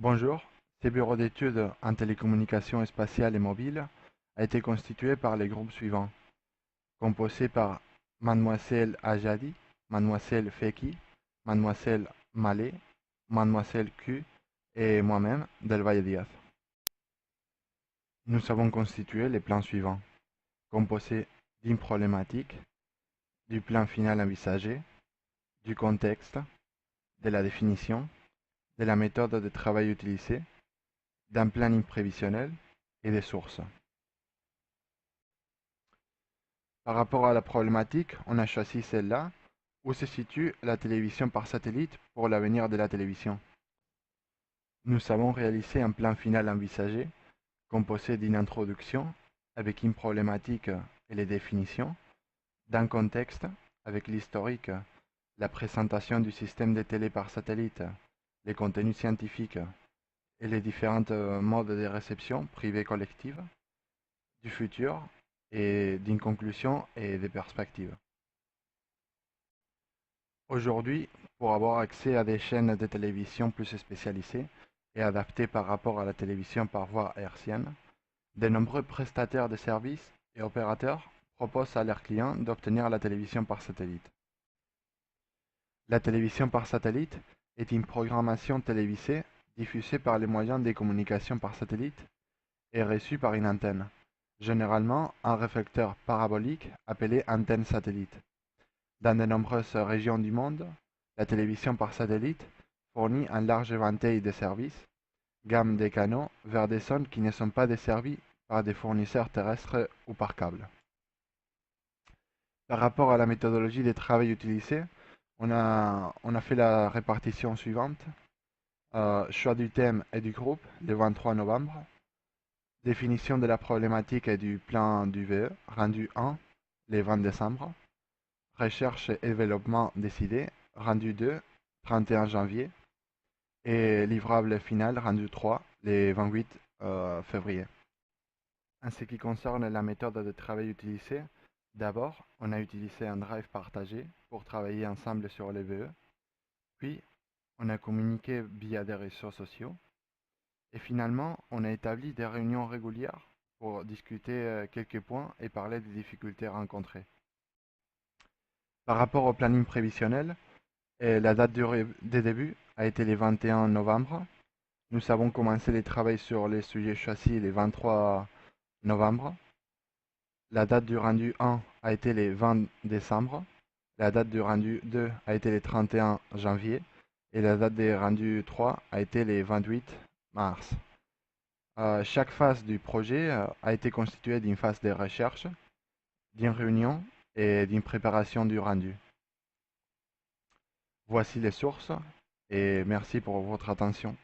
Bonjour, ce bureau d'études en télécommunications spatiales et mobiles a été constitué par les groupes suivants, composés par Mademoiselle Ajadi, Mademoiselle Feki, Mademoiselle Malé, Mademoiselle Q et moi-même, Del Valle Diaz. Nous avons constitué les plans suivants, composés d'une problématique, du plan final envisagé, du contexte, de la définition, de la méthode de travail utilisée, d'un planning prévisionnel et des sources. Par rapport à la problématique, on a choisi celle-là, où se situe la télévision par satellite pour l'avenir de la télévision. Nous avons réalisé un plan final envisagé, composé d'une introduction, avec une problématique et les définitions, d'un contexte, avec l'historique, la présentation du système de télé par satellite, les contenus scientifiques et les différents modes de réception privée collective, du futur et d'une conclusion et des perspectives. Aujourd'hui, pour avoir accès à des chaînes de télévision plus spécialisées et adaptées par rapport à la télévision par voie hertzienne, de nombreux prestataires de services et opérateurs proposent à leurs clients d'obtenir la télévision par satellite. La télévision par satellite est une programmation télévisée diffusée par les moyens de communication par satellite et reçue par une antenne, généralement un réflecteur parabolique appelé antenne satellite. Dans de nombreuses régions du monde, la télévision par satellite fournit un large éventail de services, gamme de canaux vers des zones qui ne sont pas desservies par des fournisseurs terrestres ou par câble. Par rapport à la méthodologie de travail utilisée, on a fait la répartition suivante. Choix du thème et du groupe le 23 novembre. Définition de la problématique et du plan du VE rendu 1 le 20 décembre. Recherche et développement décidé rendu 2 31 janvier. Et livrable final rendu 3 le 28 février. En ce qui concerne la méthode de travail utilisée, d'abord, on a utilisé un drive partagé pour travailler ensemble sur les VE, puis on a communiqué via des réseaux sociaux, et finalement, on a établi des réunions régulières pour discuter quelques points et parler des difficultés rencontrées. Par rapport au planning prévisionnel, la date de début a été le 21 novembre. Nous avons commencé les travaux sur les sujets choisis le 23 novembre. La date du rendu 1 a été le 20 décembre. La date du rendu 2 a été le 31 janvier. Et la date du rendu 3 a été le 28 mars. Chaque phase du projet a été constituée d'une phase de recherche, d'une réunion et d'une préparation du rendu. Voici les sources et merci pour votre attention.